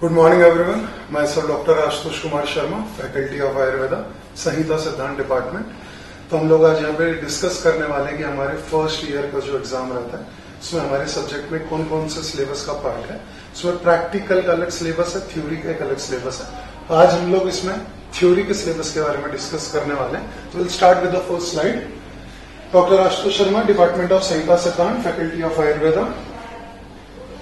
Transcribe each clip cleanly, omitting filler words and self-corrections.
Good morning everyone. Myself Dr. Ashutosh Kumar Sharma, Faculty of Ayurveda, संहिता सिद्धांत department. तो हम लोग आज यहाँ पे डिस्कस करने वाले हैं कि हमारे फर्स्ट ईयर का जो एग्जाम रहता है उसमें हमारे सब्जेक्ट में कौन कौन से सिलेबस का पार्ट है। उसमें प्रैक्टिकल का अलग सिलेबस है, थ्योरी का एक अलग सिलेबस है। आज हम लोग इसमें थ्योरी के सिलेबस के बारे में डिस्कस करने वाले हैं। तो will start with the first slide. Doctor Ashutosh Sharma, department of Samhita Siddhanta, faculty of Ayurveda.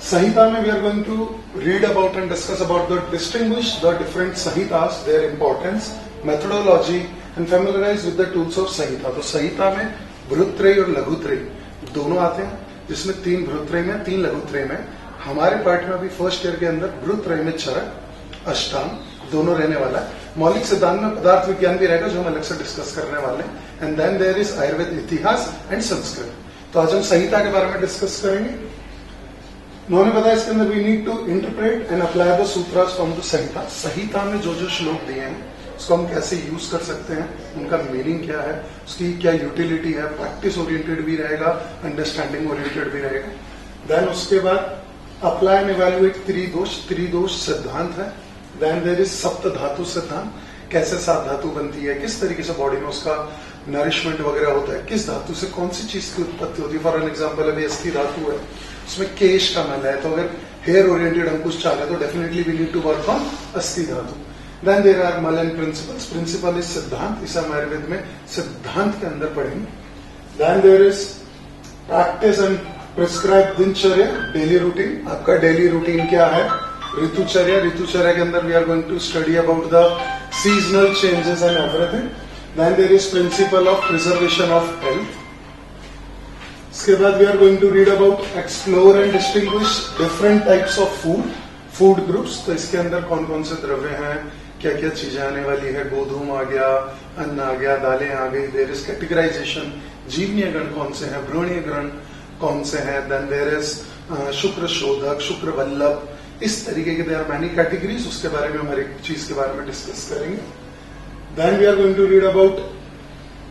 Sahita mein we are going to read about and discuss about distinguish the different Sahitas, their importance, methodology and familiarize with the tools of Sahita। तो Sahita में भृत्रयी और लघुत्रयी दोनों आते हैं, जिसमें 3 भृत्रयी में 3 लघुत्रयी में। हमारे पार्ट में अभी फर्स्ट ईयर के अंदर भृत्रयी में चरक अष्टांग दोनों रहने वाला है। मौलिक सिद्धांत में पदार्थ विज्ञान भी रहेगा जो हम अलग से डिस्कस करने वाले हैं। And then there is Ayurveda Itihas and Sanskrit. तो आज हम संहिता के बारे में डिस्कस करेंगे। उन्होंने बताया इसके अंदर we need to interpret and apply the sutras from the Samhita. Samhita में जो जो श्लोक दिए हैं उसको हम कैसे यूज कर सकते हैं, उनका मीनिंग क्या है, उसकी क्या यूटिलिटी है। प्रैक्टिस ओरिएंटेड भी रहेगा, अंडरस्टैंडिंग ओरिएंटेड भी रहेगा। देन उसके बाद अप्लाई एंड इवैल्यूएट त्रिदोष सिद्धांत है। देन देयर इज सप्त धातु सिद्धांत, कैसे 7 धातु बनती है, किस तरीके से बॉडी में उसका नरिशमेंट वगैरह होता है, किस धातु से कौन सी चीज की उत्पत्ति होती है। फॉर एन एग्जाम्पल अभी अस्थि धातु है, उसमें केश का मल है, तो अगर हेयर ओरिएंटेड हम कुछ चाह रहे तो definitely we need to work on asthi dhatu. Then there are mala and principles. Principle is siddhant, इसे हम आयुर्वेद में सिद्धांत के अंदर पढ़ेंगे। Then there is practice and prescribe dinacharya, daily routine. आपका डेली रूटीन क्या है। ऋतुचर्या, ऋतुचर्या के अंदर we are going to study about the seasonal changes and everything. Then there is principle of preservation of health. इसके बाद we are going to read about explore and distinguish different types of food groups. तो इसके अंदर कौन कौन से द्रव्य हैं, क्या क्या चीजें आने वाली है। गोधूम आ गया, अन्न आ गया, दालें आ गई। देयर इज कैटेगराइजेशन, जीवनीय गण कौन से हैं, भ्रूणीय गण कौन से हैं। देन देयर इज शुक्र शोधक, शुक्र वल्लभ, इस तरीके के देयर मैनी कैटेगरीज। उसके बारे में हमारे चीज के बारे में डिस्कस करेंगे। Then we are going to read about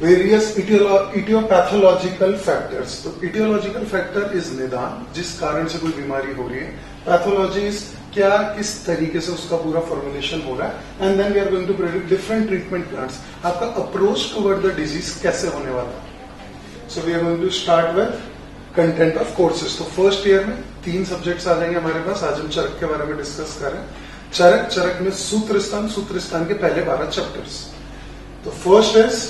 various etiopathological factors. तो इटियोलॉजिकल फैक्टर इज निदान, जिस कारण से कोई बीमारी हो रही है। पैथोलॉजी इज क्या, किस तरीके से उसका पूरा फॉर्मुलेशन हो रहा है। And then we are going to predict different treatment plans, आपका अप्रोच टुवर्ड द डिजीज कैसे होने वाला है। So we are going to start with content of courses. तो फर्स्ट ईयर में 3 सब्जेक्ट्स आ जाएंगे हमारे पास। आज हम चरक के बारे में डिस्कस करें। चरक में सूत्रस्थान के पहले 12 चैप्टर्स। तो first is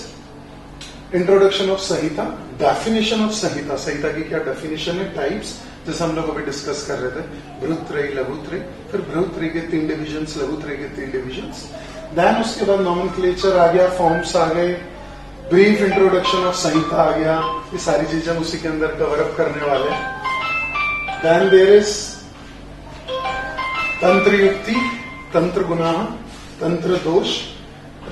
introduction of Samhita, definition of Samhita. Samhita की क्या डेफिनेशन है, टाइप्स, जैसे हम लोग अभी डिस्कस कर रहे थे। भृत्रयी, लघुत्रयी, फिर भृत्रयी के 3 डिविजन्स, लघुत्रयी के 3 डिविजन्स। देन उसके बाद नॉमेनक्लेचर आ गया, फॉर्म्स आ गए, ब्रीफ इंट्रोडक्शन ऑफ संहिता आ गया। ये सारी चीजें हम उसी के अंदर कवर अप करने वाले हैं। देन देयर इज तंत्र युक्ति, तंत्र गुना, तंत्र दोष,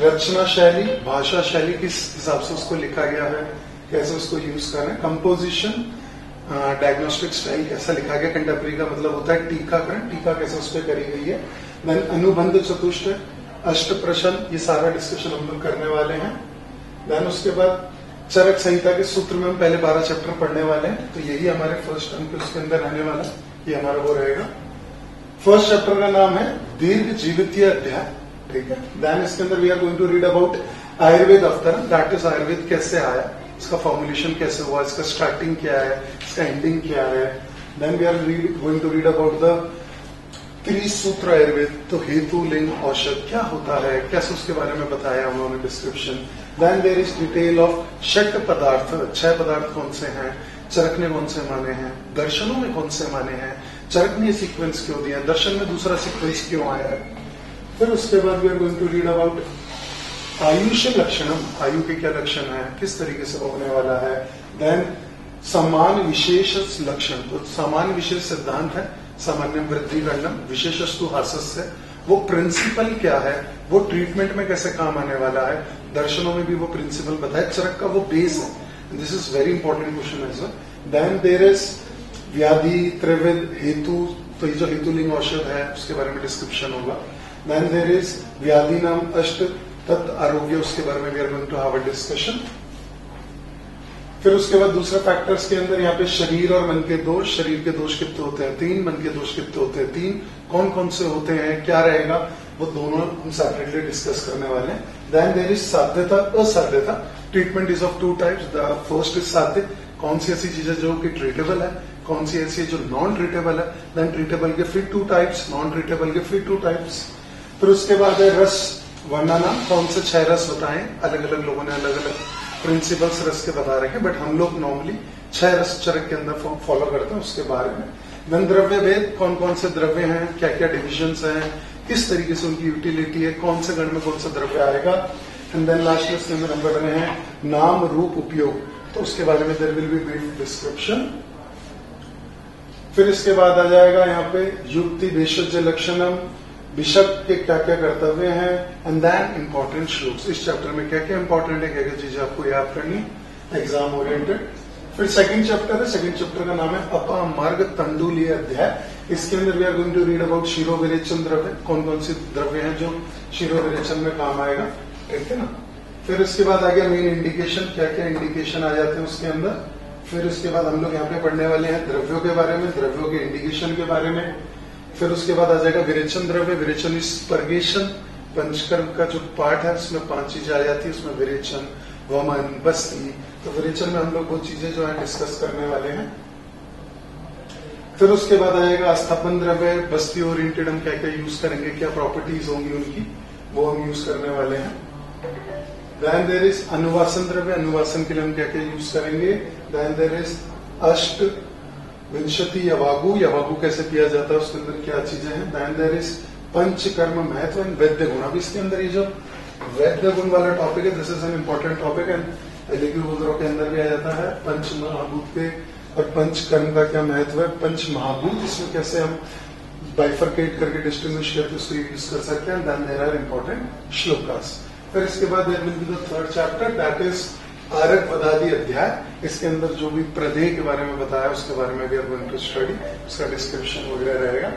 रचना शैली, भाषा शैली, किस हिसाब से उसको लिखा गया है, कैसे उसको यूज करना है। कंपोजिशन, डायग्नोस्टिक स्टाइल कैसा लिखा गया। कंटेम्पररी का मतलब होता है टीकाकरण, टीका कैसे उस पर करी गई है। देन अनुबंध चतुष्ट, अष्ट प्रश्न, ये सारा डिस्कशन हम लोग करने वाले हैं। देन उसके बाद चरक संहिता के सूत्र में हम पहले 12 चैप्टर पढ़ने वाले हैं। तो यही हमारे फर्स्ट टर्म के उसके अंदर रहने वाला, ये हमारा वो रहेगा। फर्स्ट चैप्टर का नाम है दीर्घ जीवितीय अध्याय, ठीक है। देन इसके अंदर we are going to read about Ayurveda Avataran, that is Ayurveda कैसे आया, इसका फॉर्मुलेशन कैसे हुआ, इसका स्टार्टिंग क्या है, इसका एंडिंग क्या है। Then we are going to read about the Trisutra Ayurveda. तो हेतु, लिंग, औषध क्या होता है, कैसे उसके बारे में बताया उन्होंने description. Then there is detail of shat padartha, 6 पदार्थ कौन से हैं, चरक ने कौन से माने हैं, दर्शनों में कौन से माने हैं, चरक ने सीक्वेंस क्यों दिया, दर्शन में दूसरा सीक्वेंस क्यों आया है। फिर उसके बाद we are going to read about Ayush lakshanam, आयु के क्या लक्षण है, किस तरीके से होने वाला है। देन समान विशेष लक्षण, तो सामान्य विशेष सिद्धांत है, सामान्य वृद्धि गणनम, विशेषस्तु हास्य, वो प्रिंसिपल क्या है, वो ट्रीटमेंट में कैसे काम आने वाला है। दर्शनों में भी वो प्रिंसिपल बताया, चरक का वो बेस है। This is very important question as well. Then there is vyadhi, trividh, हेतु, तो ये जो हेतु लिंग औषध है उसके बारे में डिस्क्रिप्शन होगा। देन देयर इज व्याधि नाम अष्ट तत् आरोग्य, उसके बारे में we are going to have a discussion. फिर उसके बाद दूसरे फैक्टर्स के अंदर यहाँ पे शरीर और मन के दोष, शरीर के दोष कितने होते हैं 3, मन के दोष कितने होते हैं 3, कौन कौन से होते हैं, क्या रहेगा, वो दोनों हम सेपरेटली डिस्कस करने वाले हैं। Then there is sadhyata asadhyata. Treatment is of 2 types. The first is sadhya, कौन सी ऐसी चीजें जो कि ट्रीटेबल है, कौन सी ऐसी जो नॉन ट्रीटेबल है। देन ट्रीटेबल के फिर 2 टाइप्स, नॉन ट्रीटेबल के फिर 2 टाइप्स। फिर उसके बाद है रस वर्णना, कौन से 6 रस बताएं। अलग अलग लोगों ने अलग अलग प्रिंसिपल्स रस के बता रखे, बट हम लोग नॉर्मली 6 रस चरक के अंदर फॉलो करते हैं, उसके बारे में। देन द्रव्य भेद, कौन कौन से द्रव्य हैं, क्या क्या डिविजन्स हैं, किस तरीके से उनकी यूटिलिटी है, कौन से गण में कौन सा द्रव्य आएगा। एंड देन लास्ट में उसके अंदर हम पढ़ रहे हैं नाम रूप उपयोग, तो उसके बारे में there will be brief description. फिर इसके बाद आ जाएगा यहाँ पे युक्ति भेषज लक्षणम, बिशप के क्या क्या कर्तव्य हैं। एंड देन इंपॉर्टेंट श्लोक्स, इस चैप्टर में क्या क्या इंपॉर्टेंट है, क्या क्या चीजें आपको याद करनी, एग्जाम ओरिएंटेड। फिर सेकंड चैप्टर है, सेकंड चैप्टर का नाम है अपामार्ग तंडुलीय अध्याय। इसके अंदर we are going to read about shiro virechan द्रव्य, कौन कौन से द्रव्य हैं जो शिरो विरेचन में काम आएगा, ठीक है ना। फिर उसके बाद आ गया मेन इंडिकेशन, क्या क्या इंडिकेशन आ जाते हैं उसके अंदर। फिर उसके बाद हम लोग यहाँ पे पढ़ने वाले हैं द्रव्यों के बारे में, द्रव्यों के इंडिकेशन के बारे में। फिर उसके बाद आ जाएगा विरेचन द्रव्य, विरेचन इज पर्गेशन, पंचकर्म का जो पार्ट है उसमें 5 चीजें आ जाती है, उसमें विरेचन, वमन, बस्ती। तो विरेचन में हम लोग वो चीजें जो है डिस्कस करने वाले हैं। फिर उसके बाद आएगा स्थापन द्रव्य, बस्ती ओरिएंटेड हम क्या क्या यूज करेंगे, क्या प्रॉपर्टीज होंगी उनकी, वो हम यूज करने वाले हैं। देन देयर इज अनुवासन द्रव्य, अनुवासन के लिए हम क्या क्या यूज करेंगे। देन देयर इज अष्ट विंशति यवागु, यवागु कैसे पिया जाता है, उसके अंदर क्या चीजें हैं। देन देयर इज पंचकर्म महत्व एंड वैद्य गुण। अब इसके अंदर ये जो वैद्य गुण वाला टॉपिक है, this is an important topic and के अंदर भी आ जाता है पंच महाभूत के और पंचकर्म का क्या महत्व है, पंच महाभूत इसमें कैसे हम बाइफरकेट करके डिस्टिंग्विश करके उसको यूज कर सकते हैं। Then there are important shlokas. फिर इसके बाद there will be the third chapter, that is आरक पदादि अध्याय। इसके अंदर जो भी प्रदेय के बारे में बताया उसके बारे में भी आर गोइंग टू स्टडी, उसका डिस्क्रिप्शन वगैरह रहेगा।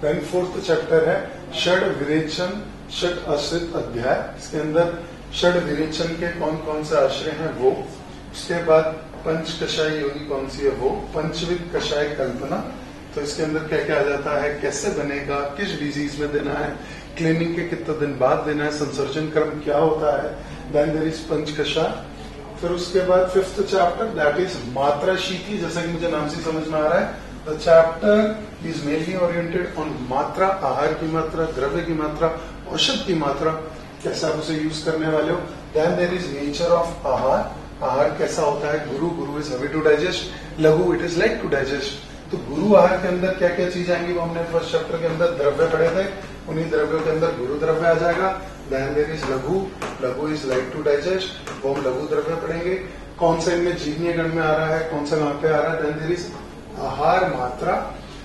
देन फोर्थ चैप्टर है षड विरेचन षड आश्रित अध्याय। इसके अंदर षड विरेचन के कौन कौन से आश्रय हैं वो। उसके बाद पंच कषाय योनि कौन सी है वो, पंचविध कषाय कल्पना, तो इसके अंदर क्या क्या आ जाता है, कैसे बनेगा, किस डिजीज में देना है, क्लीनिंग के कितने दिन बाद देना है, संसर्जन क्रम क्या होता है। देन देयर इज पंच कषाय। फिर उसके बाद फिफ्थ चैप्टर दैट इज मात्रा शीति, जैसा कि मुझे नाम से समझ में आ रहा है, the chapter is mainly oriented on मात्रा, आहार की मात्रा, द्रव्य की मात्रा, औषध की मात्रा, कैसे आप उसे यूज करने वाले हो। Then there is nature of ahar, आहार कैसा होता है। Guru, guru is heavy to digest, laghu it is light to digest. तो गुरु आहार के अंदर क्या क्या चीज आएंगी वो हमने फर्स्ट चैप्टर के अंदर द्रव्य पढ़े थे, उन्हीं द्रव्यों के अंदर गुरु द्रव्य आ जाएगा। देन देयर इज लघु, लघु इज लाइट टू डाइजेस्ट, वो हम लघु द्रव्य पढ़ेंगे। कौन सा इनमें जीवनीय गण में आ रहा है, कौन सा कहां पे आ रहा है। देन देयर इज आहार मात्रा,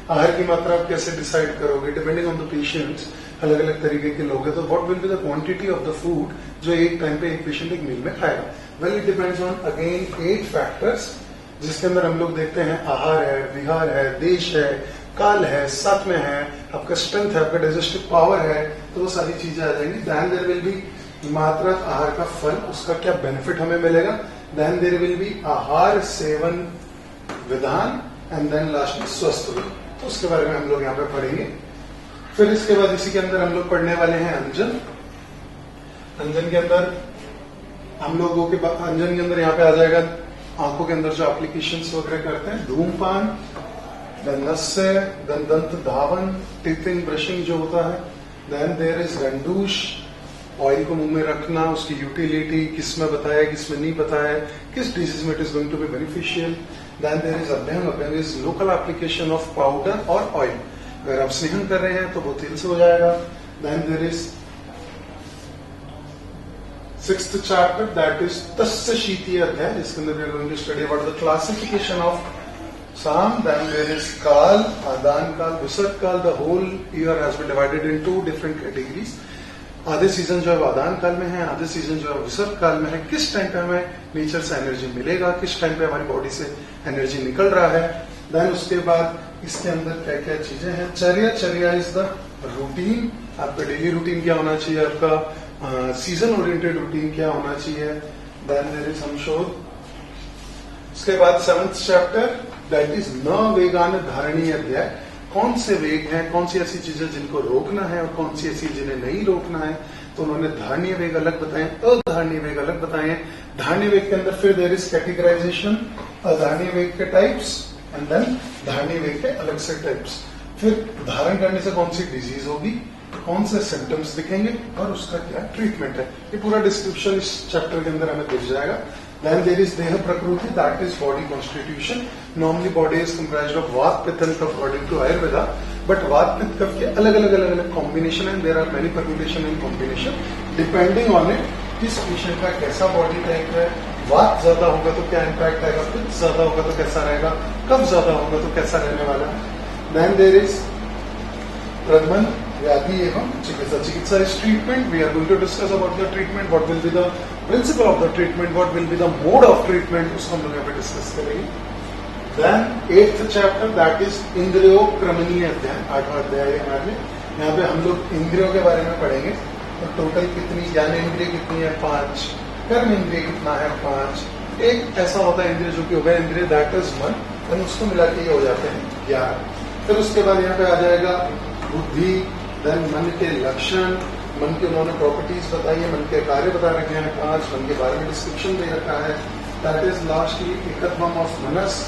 आहार की मात्रा आप कैसे डिसाइड करोगे, डिपेंडिंग ऑन द पेशेंट्स, अलग अलग तरीके के लोग हैं, तो what will be the quantity of the food जो एक टाइम पे एक पेशेंट एक मील में खाएगा। Well it depends on again 8 factors, जिसके अंदर हम लोग देखते हैं आहार है, विहार है, देश है, काल है, साथ में है, आपका स्ट्रेंथ है, आपका डाइजेस्टिव पावर है, तो वो सारी चीजें आ जाएंगी। देन देयर विल बी मात्रा आहार का फल, उसका क्या बेनिफिट हमें मिलेगा। देन देयर विल बी आहार सेवन विधान एंड देन लास्ट में स्वस्थ भी, तो उसके बारे में हम लोग यहाँ पे पढ़ेंगे। फिर इसके बाद इसी के अंदर हम लोग पढ़ने वाले हैं अंजन। अंजन के अंदर हम लोगों के अंजन के अंदर यहाँ पे आ जाएगा आंखों के अंदर जो एप्लीकेशंस वगैरह करते हैं, धूमपान, नस्य, दंत धावन, टीथिंग ब्रशिंग जो होता है। देन देयर इज गंडूश, ऑयल को मुंह में रखना, उसकी यूटिलिटी किस में बताया, किस में नहीं बताया, किस डिजीज में it is going to be beneficial. Then there is abhyanga, abhyanga is local application of powder और ऑयल, अगर आप स्नेहन कर रहे हैं तो वो तेल से हो जाएगा। Then there is sixth chapter that is Tasya Shiti Adhyaya, जिसके अंदर we are going to study about the classification of साम। Then there is kaal, Adan kaal, Visarg kaal, the whole year has been divided in 2 different categories. आधे सीजन जो है आदान काल में है, आधे सीजन जो है विसर्ग काल में है। किस टाइम पे हमें नेचर से एनर्जी मिलेगा, किस टाइम पे हमारी बॉडी से एनर्जी निकल रहा है। देन उसके बाद इसके अंदर क्या क्या चीजें हैं। चर्या, चर्या इज द रूटीन, आपका डेली रूटीन क्या होना चाहिए, आपका सीजन ओरिएंटेड रूटीन क्या होना चाहिए। देन देयर इज हम शोध उसके बाद 7th चैप्टर दैट इज न वेगान धारणीय अध्याय। कौन से वेग हैं, कौन सी ऐसी चीजें जिनको रोकना है और कौन सी ऐसी जिन्हें नहीं रोकना है। तो उन्होंने धारणीय वेग अलग बताए, अधारणीय वेग अलग बताए। धारणीय वेग के अंदर फिर देयर इज कैटेगराइजेशन, अधारणीय वेग के टाइप्स एंड देन धारणीय वेग के अलग से टाइप्स। फिर धारण करने से कौन सी डिजीज होगी, कौन से सिम्टम्स दिखेंगे और उसका क्या ट्रीटमेंट है, ये पूरा डिस्क्रिप्शन इस चैप्टर के अंदर हमें दिख जाएगा। Then there is देह प्रकृति, that is body constitution. Normally body is comprised of वात पित्त and cough according to Ayurveda, but वात पित्त कफ के अलग अलग combination and there are many permutation and combination depending on it किस पेशेंट का कैसा बॉडी टाइप है। वात ज्यादा होगा तो क्या इम्पैक्ट आएगा, पित्त ज्यादा होगा तो कैसा रहेगा, कफ ज्यादा होगा तो कैसा रहने वाला है। Then there is प्रगमन, व्याधि एवं चिकित्सा। Chikitsa is treatment. We are going to discuss about the treatment, what will be the principle of the treatment, what will be the mode of treatment, उसको हम लोग यहाँ पे डिस्कस करेंगे। Then 8th chapter that is इंद्रियो क्रमणीय अध्याय, 8वां अध्याय है हमारे। यहाँ पे हम लोग इंद्रियों के बारे में पढ़ेंगे। तो टोटल कितनी ज्ञान इंद्रिय कितनी है, 5। कर्म इंद्रिय कितना है, 5। एक ऐसा होता है इंद्रिय जो कि उभय इंद्रिय दैट इज मन, और उसको मिला के ये हो जाते हैं 11। फिर उसके बाद यहाँ पे आ जाएगा बुद्धि, देन मन के लक्षण, मन के उन्होंने प्रॉपर्टीज बताई है, मन के कार्य बता रखे हैं 5, मन के बारे में डिस्क्रिप्शन दे रखा है। दैट इज लास्टली एकत्वम ऑफ मनस।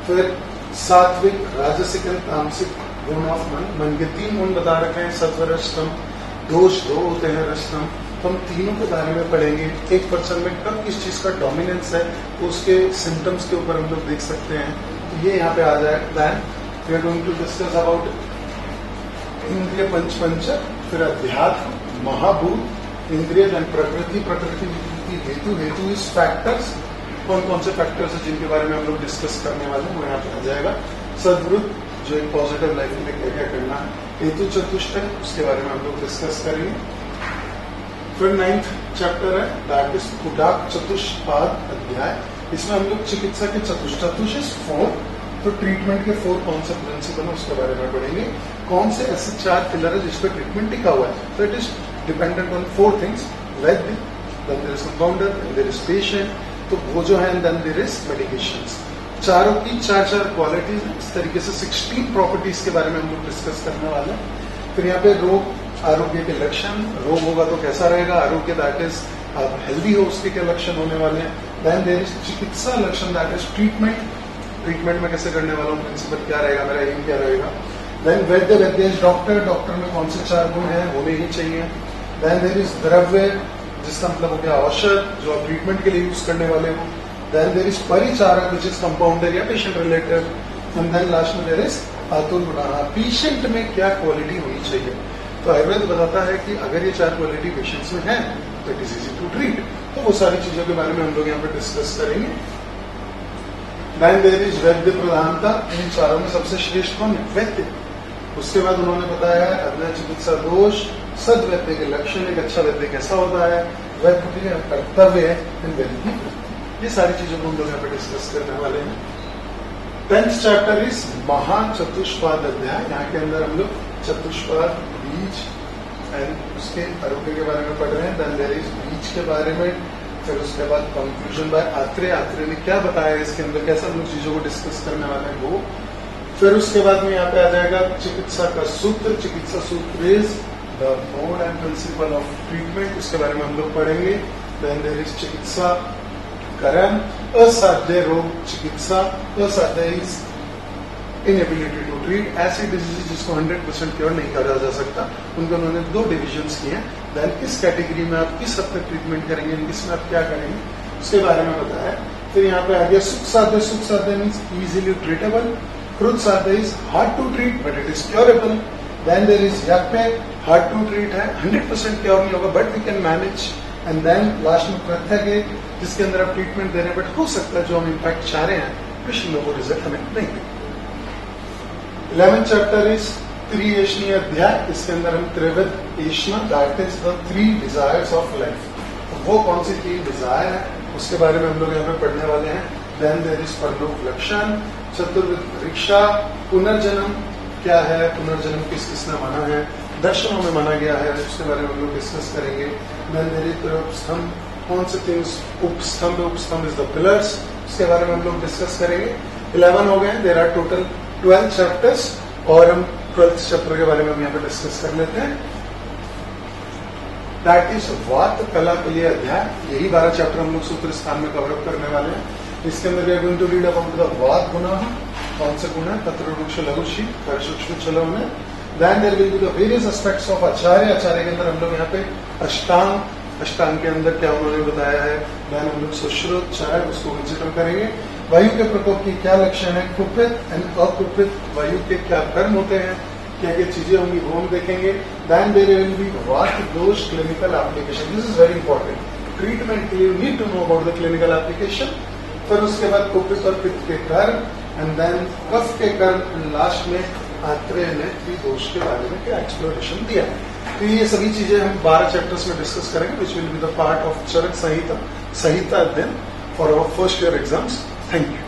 फिर सात्विक, राजसिक एंड तामसिक गुण ऑफ मन। मन के 3 गुण बता रखे हैं, सत्व रजतम। दोष 2 होते हैं रजतम। तो हम तीनों के बारे में पढ़ेंगे। एक पर्सन में कब किस चीज का डोमिनेंस है तो उसके सिम्टम्स के ऊपर हम लोग देख सकते हैं। तो ये यहाँ पे आ जाए। Then we are going to discuss about indriya panch, फिर अध्यात्म, महाभूत, इंद्रिय, देन प्रकृति, प्रकृति विकृति, हेतु इज फैक्टर्स। कौन कौन से फैक्टर्स है जिनके बारे में हम लोग डिस्कस करने वाले हैं वो यहाँ पे आ जाएगा। सद्वृत, जो एक पॉजिटिव लाइफ में क्या क्या करना है। हेतु चतुष्टय, उसके बारे में हम लोग डिस्कस करेंगे। फिर 9th चैप्टर है दैट इज कुटाक चतुष्पाद अध्याय। इसमें हम लोग चिकित्सा के चतुष इज 4, तो ट्रीटमेंट के 4 कौन से प्रिंसिपल है उसके बारे में पढ़ेंगे। कौन से ऐसे 4 पिलर है जिसपे ट्रीटमेंट टिका हुआ है। तो it is dependent on 4 things, vaidya, then there is compounder, there is patient, तो वो जो है, देन देयर इज मेडिकेशंस। चारों की 4 क्वालिटीज है। इस तरीके से 16 प्रॉपर्टीज के बारे में हम लोग डिस्कस करने वाले हैं। फिर यहाँ पे रोग, आरोग्य के लक्षण, रोग होगा तो कैसा रहेगा, आरोग्य दैट इज आप हेल्दी हो उसके क्या लक्षण होने वाले हैं। देन देयर इज चिकित्सा लक्षण दैट इज ट्रीटमेंट, ट्रीटमेंट में कैसे करने वाला हूँ, प्रिंसिपल क्या रहेगा, मेरा एम क्या रहेगा। Then Vaidya is doctor, doctor में कौन से 4 गुण है होने ही चाहिए। देन देयर इज द्रव्य, जिसका मतलब हो गया औषध, जो आप ट्रीटमेंट के लिए यूज करने वाले हो। Then there is paricharak which is compounder या patient related. And then last में there is atur gun, patient में क्या क्वालिटी होनी चाहिए। तो आयुर्वेद बताता है कि अगर ये 4 क्वालिटी पेशेंट्स में है तो it is easy to treat. तो वो सारी चीजों के बारे में हम लोग यहाँ पे डिस्कस करेंगे। देन देयर इज वैद्य प्रधानता, इन 4 में सबसे श्रेष्ठ कौन है, वैद्य। उसके बाद उन्होंने बताया है अग्नि चिकित्सा दोष, सद वैद्य के लक्षण, एक अच्छा वैद्य कैसा होता है, वैद्य का कर्तव्य है, वैद्य की वृत्ति। ये सारी चीजों को हम लोग यहाँ पे डिस्कस करने वाले हैं। 10th चैप्टर इज महाचतुष्पाद अध्याय। यहाँ के अंदर हम लोग चतुष्पाद, बीज एंड उसके आरोग्य के बारे में पढ़ रहे हैं। देन देयर इज बीज के बारे में। फिर उसके बाद कंक्लूजन बाय आत्रेय, आत्रेय ने क्या बताया इसके अंदर, कैसे हम लोग चीजों को डिस्कस करने वाले हैं वो। फिर उसके बाद में यहाँ पे आ जाएगा चिकित्सा का सूत्र, चिकित्सा सूत्र is the mode and principle of treatment, उसके बारे में हम लोग पढ़ेंगे। देन देयर इज चिकित्सा कर्म, असाध्य रोग चिकित्सा, असाध्य इज इनएबिलिटी टू ट्रीट, ऐसी डिजीज जिसको 100% क्योर नहीं करा जा सकता, उनको उन्होंने 2 डिविजन्स किए हैं। देन किस कैटेगरी में आप किस हद तक ट्रीटमेंट करेंगे, किस में आप क्या करेंगे उसके बारे में बताया। फिर यहाँ पे आ गया सुख साध्य, सुख साध्य means easily treatable, krut sadhya is hard to treat but it is curable. Then there is यज्ञ, हार्ड टू ट्रीट है, 100% क्योर नहीं होगा but we can manage. And then last में प्रत्यय के, जिसके अंदर आप ट्रीटमेंट दे रहे हैं बट हो सकता है जो हम इम्पैक्ट चाह रहे हैं कुछ लोगों को रिजल्ट हमें नहीं मिले। 11th चैप्टर इज त्रिएष्णी अध्याय। इसके अंदर हम त्रिविध एष्णा, that is the 3 desires of life. तो वो कौन सी 3 डिजायर है उसके बारे में हम लोग यहाँ पे पढ़ने वाले हैं। देन देयर इज परलोक लक्षण, चतुर्विध परीक्षा, पुनर्जन्म क्या है, पुनर्जन्म किस किसने माना है, दर्शनों में माना गया है, उसके बारे में हम लोग डिस्कस करेंगे। देन देयर इज त्रयोस्थम, कौन से थिंग्स, उपस्तंभ इज द पिलर्स, उसके बारे में हम लोग डिस्कस करेंगे। 11 हो गए, देर आर टोटल 12 चैप्टर्स और हम 12th चैप्टर के बारे में हम यहाँ पे डिस्कस कर लेते हैं। दैट इज वात कला के लिए अध्याय, यही 12 चैप्टर हम लोग सूत्र स्थान में कवरअप करने वाले हैं। इसके अंदर we are going to read about the vata gun, कौन से गुण है, तत्र वृक्ष लघुशी कर सूक्ष्म चलो ने। Then there will be the various aspects of आचार्य के अंदर हम लोग यहाँ पे अष्टांग के अंदर क्या उन्होंने बताया है। देन हम लोग सुश्रोच्चार उसको कंसिडर करेंगे। वायु के प्रकोप की क्या लक्षण है, कुपित एंड अकुपित वायु के क्या कर्म होते हैं, क्या क्या चीजें होंगी वो हम देखेंगे। Then there will be vata dosh clinical application, this is very important. Treatment के लिए you need to know about the clinical application. फिर उसके बाद कुपित और पित्त के कर्म एंड देन कफ के कर्म, लास्ट में आत्रेय ने दोष के बारे में क्या एक्सप्लोरेशन दिया है। तो ये सभी चीजें हम 12 चैप्टर्स में डिस्कस करेंगे, which will be the part of Charak Samhita अध्ययन for our first year exams. Thank you.